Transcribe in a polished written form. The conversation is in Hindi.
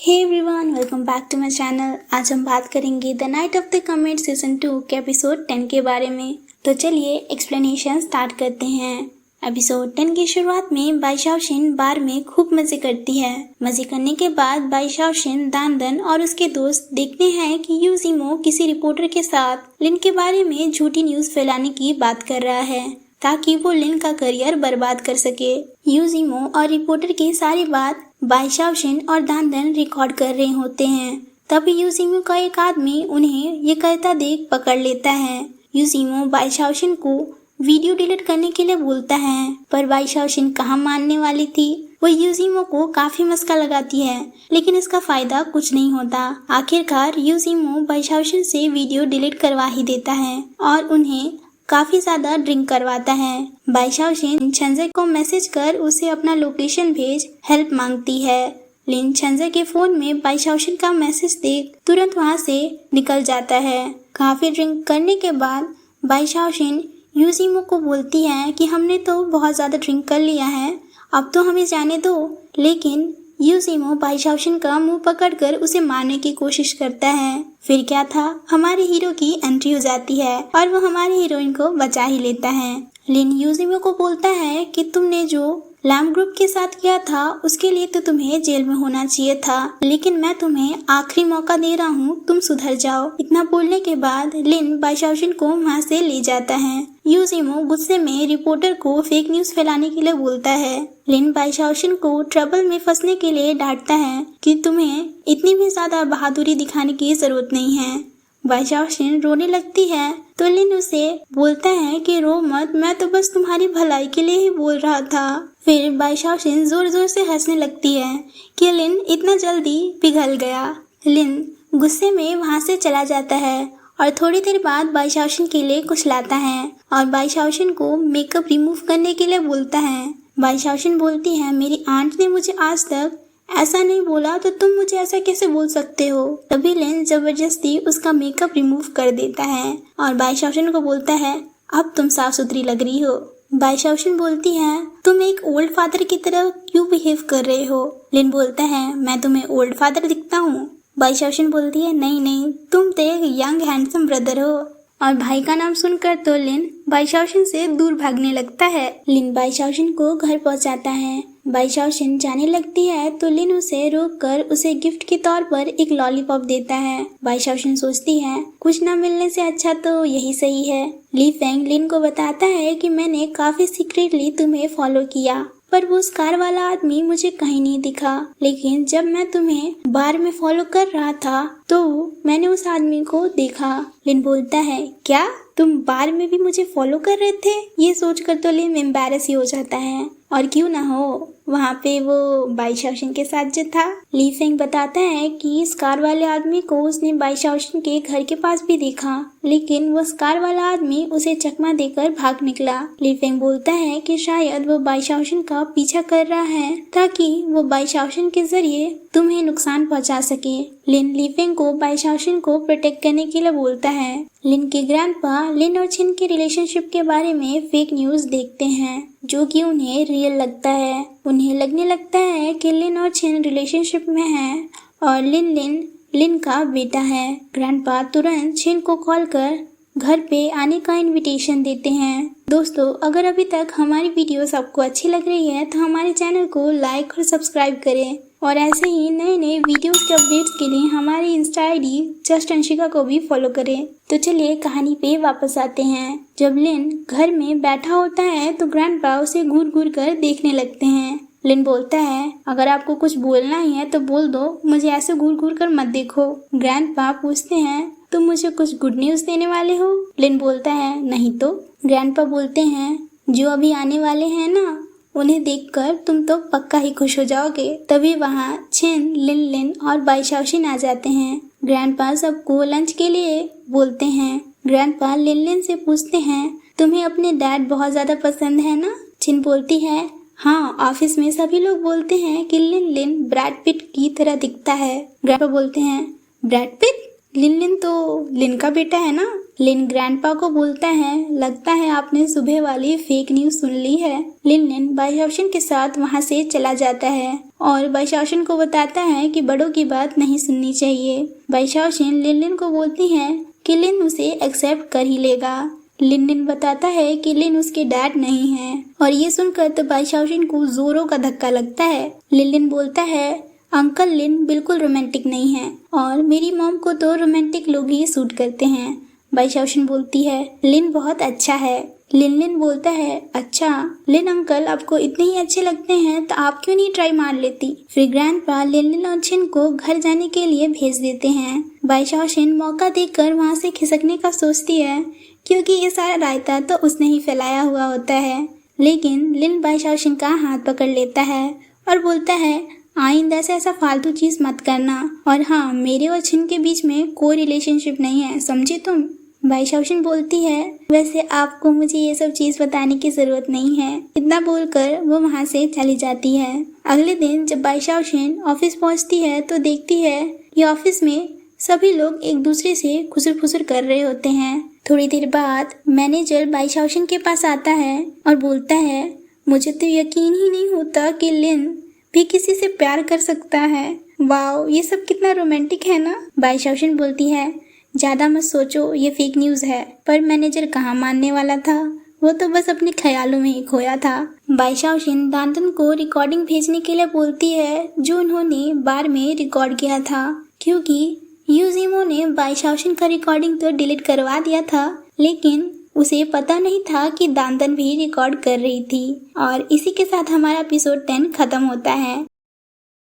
Hey everyone, welcome back to my channel. आज हम बात करेंगे the knight of the comet season 2 के एपिसोड 10 के बारे में। तो चलिए एक्सप्लेनेशन स्टार्ट करते हैं। एपिसोड 10 की शुरुआत में बाई शाओशिन बार में खूब मजे करती है। मजे करने के बाद बाई शाओशिन, दानदन और उसके दोस्त देखते हैं कि यू जिमो किसी रिपोर्टर के साथ लिन के बारे में झूठी न्यूज फैलाने की बात कर रहा है ताकि वो लिन का करियर बर्बाद कर सके। यू जिमो और रिपोर्टर की सारी बात बाई शाओशिन और दानदन रिकॉर्ड कर रहे होते हैं। तभी यू जिमो का एक आदमी उन्हें ये करता देख पकड़ लेता है। यू जिमो बाई शाओशिन को वीडियो डिलीट करने के लिए बोलता है, पर बाई शाओशिन कहाँ मानने वाली थी। वो यू जिमो को काफी मस्का लगाती है, लेकिन इसका फायदा कुछ नहीं होता। आखिरकार यू जिमो बाई शाओशिन से वीडियो डिलीट करवा ही देता है और उन्हें काफी ज्यादा ड्रिंक करवाता है। बाई शाओशिन छंजे को मैसेज कर उसे अपना लोकेशन भेज हेल्प मांगती है। लिन छंजे के फोन में बाई शाओशिन का मैसेज देख तुरंत वहां से निकल जाता है। काफी ड्रिंक करने के बाद बाई शाओशिन यू जिमो को बोलती है कि हमने तो बहुत ज्यादा ड्रिंक कर लिया है, अब तो हमें जाने दो। लेकिन यू जिमो बाई शाओशिन का मुंह पकड़कर उसे मारने की कोशिश करता है। फिर क्या था, हमारे हीरो की एंट्री हो जाती है और वो हमारी हीरोइन को बचा ही लेता है। लिन यू जिमो को बोलता है कि तुमने जो लैम ग्रुप के साथ किया था उसके लिए तो तुम्हें जेल में होना चाहिए था, लेकिन मैं तुम्हें आखिरी मौका दे रहा हूँ, तुम सुधर जाओ। इतना बोलने के बाद लिन बाई शाओशिन को वहाँ से ले जाता है। यू जिमो गुस्से में रिपोर्टर को फेक न्यूज फैलाने के लिए बोलता है। लिन बाई शाओशिन को ट्रबल में फंसने के लिए डांटता है कि तुम्हें इतनी भी ज्यादा बहादुरी दिखाने की जरूरत नहीं है। बाई शाओशिन रोने लगती है तो लिन उसे बोलता है कि रो मत, मैं तो बस तुम्हारी भलाई के लिए ही बोल रहा था। फिर बाई शाओशिन जोर जोर से हंसने लगती है कि लिन इतना जल्दी पिघल गया। लिन गुस्से में वहां से चला जाता है और थोड़ी देर बाद बाई शाओशिन के लिए कुछ लाता है और बाई शाओशिन को मेकअप रिमूव करने के लिए बोलता है। बाई शाओशिन बोलती है, मेरी आंट ने मुझे आज तक ऐसा नहीं बोला, तो तुम मुझे ऐसा कैसे बोल सकते हो। तभी लिन जबरदस्ती उसका मेकअप रिमूव कर देता है और बाई शाओशिन को बोलता है, अब तुम साफ सुथरी लग रही हो। बाई शाओशिन बोलती है, तुम एक ओल्ड फादर की तरह क्यों बिहेव कर रहे हो। लिन बोलता है, मैं तुम्हें ओल्ड फादर दिखता हूँ। बाई शाओशिन बोलती है, नहीं नहीं, तुम तो एक यंग हैंडसम ब्रदर हो। और भाई का नाम सुनकर तो लिन बाई शाओशिन से दूर भागने लगता है। लिन बाई शाओशिन को घर पहुंचाता है। बाई शाओशिन जाने लगती है तो लिन उसे रोककर उसे गिफ्ट के तौर पर एक लॉलीपॉप देता है। बाई शाओशिन सोचती है, कुछ ना मिलने से अच्छा तो यही सही है। ली फेंग लिन को बताता है कि मैंने काफी सीक्रेटली तुम्हें फॉलो किया, पर वो स्कार वाला आदमी मुझे कहीं नहीं दिखा, लेकिन जब मैं तुम्हें बार में फॉलो कर रहा था तो मैंने उस आदमी को देखा। लिन बोलता है, क्या तुम बार में भी मुझे फॉलो कर रहे थे। ये सोचकर तो लिन एम्बैरस ही हो जाता है, और क्यों ना हो, वहाँ पे वो बाई शाओशिन के साथ जो था। ली फेंग बताता है कि स्कार वाले आदमी को उसने बाई शाओशिन के घर के पास भी देखा, लेकिन वो स्कार वाला आदमी उसे चकमा देकर भाग निकला। ली फेंग बोलता है कि शायद वो बाई शाओशिन का पीछा कर रहा है ताकि वो बाई शाओशिन के जरिए तुम्हें नुकसान पहुंचा सके। लिन ली फेंग को बाई शाओशिन को प्रोटेक्ट करने के लिए बोलता है। लिन के ग्रैंडपा लिन और छिन के रिलेशनशिप के बारे में फेक न्यूज देखते हैं, जो कि उन्हें रियल लगता है। उन्हें लगने लगता है कि लिन और छिन रिलेशनशिप में हैं और लिन का बेटा है। ग्रैंडपा तुरंत छिन को कॉल कर घर पे आने का इनविटेशन देते हैं। दोस्तों, अगर अभी तक हमारी वीडियोस आपको अच्छी लग रही है तो हमारे चैनल को लाइक और सब्सक्राइब करें, और ऐसे ही नए नए वीडियोस के अपडेट्स के लिए हमारी इंस्टा आईडी जस्ट अंशिका को भी फॉलो करें। तो चलिए कहानी पे वापस आते हैं। जब लिन घर में बैठा होता है तो ग्रैंडपा उसे घूर घूर कर देखने लगते हैं। लिन बोलता है, अगर आपको कुछ बोलना ही है तो बोल दो, मुझे ऐसे घूर घूर कर मत देखो। ग्रैंडपा पूछते हैं, तुम मुझे कुछ गुड न्यूज देने वाले हो। लिन बोलता है, नहीं तो। ग्रैंडपा बोलते हैं, जो अभी आने वाले हैं ना, उन्हें देखकर तुम तो पक्का ही खुश हो जाओगे। तभी वहाँ छिन, लिन और बाई शाओशिन आ जाते हैं। ग्रैंडपा सबको लंच के लिए बोलते हैं। ग्रैंडपा लिन से पूछते हैं, तुम्हें अपने डैड बहुत ज्यादा पसंद है ना। छिन बोलती है, हाँ, ऑफिस में सभी लोग बोलते हैं कि लिन ब्रैड पिट की तरह दिखता है। ग्रैंडपा बोलते हैं, ब्रैड पिट? लिन तो लिन का बेटा है ना। लिन ग्रैंडपा को बोलता है, लगता है आपने सुबह वाली फेक न्यूज सुन ली है। लिन बाईशाओशन के साथ वहाँ से चला जाता है और बाईशाओशन को बताता है कि बड़ों की बात नहीं सुननी चाहिए। बाईशाओशन लिन को बोलती है कि लिन उसे एक्सेप्ट कर ही लेगा। लिन बताता है कि लिन उसके डैड नहीं है और ये सुनकर तो बाईशाओशन को जोरों का धक्का लगता है। लिन बोलता है, अंकल लिन बिल्कुल रोमांटिक नहीं है और मेरी मॉम को तो रोमांटिक लोग ही सूट करते हैं। बाईशाओशन बोलती है, लिन बहुत अच्छा है। लिन बोलता है, अच्छा लिन अंकल आपको इतने ही अच्छे लगते हैं तो आप क्यों नहीं ट्राई मार लेती। फिर ग्रैंडपा लिन और छिन को घर जाने के लिए भेज देते हैं। बाईशाओशन मौका देखकर वहाँ से खिसकने का सोचती है क्योंकि ये सारा रायता तो उसने ही फैलाया हुआ होता है। लेकिन लिन बाईशाओशन का हाथ पकड़ लेता है और बोलता है, आइंदा से ऐसा फालतू चीज मत करना और हाँ, मेरे और छिन के बीच में कोई रिलेशनशिप नहीं है, समझे तुम। बाईशाओशन बोलती है, वैसे आपको मुझे ये सब चीज बताने की जरूरत नहीं है। इतना बोलकर वो वहाँ से चली जाती है। अगले दिन जब बाईशाओशन ऑफिस पहुँचती है तो देखती है कि ऑफिस में सभी लोग एक दूसरे से खुसर फुसर कर रहे होते हैं। थोड़ी देर बाद मैनेजर बाईशाओशन के पास आता है और बोलता है, मुझे तो यकीन ही नहीं होता कि लिन भी किसी से प्यार कर सकता है। वाओ, ये सब कितना रोमांटिक है ना। बाईशाओशन बोलती है, ज्यादा मत सोचो, ये फेक न्यूज है। पर मैनेजर कहाँ मानने वाला था, वो तो बस अपने ख्यालों में ही खोया था। बाईशाओशन दांतन को रिकॉर्डिंग भेजने के लिए बोलती है जो उन्होंने बार में रिकॉर्ड किया था, क्योंकि यूजिमो ने बाईशाओशन का रिकॉर्डिंग तो डिलीट करवा दिया था, लेकिन उसे पता नहीं था कि दांतन भी रिकॉर्ड कर रही थी। और इसी के साथ हमारा एपिसोड 10 खत्म होता है।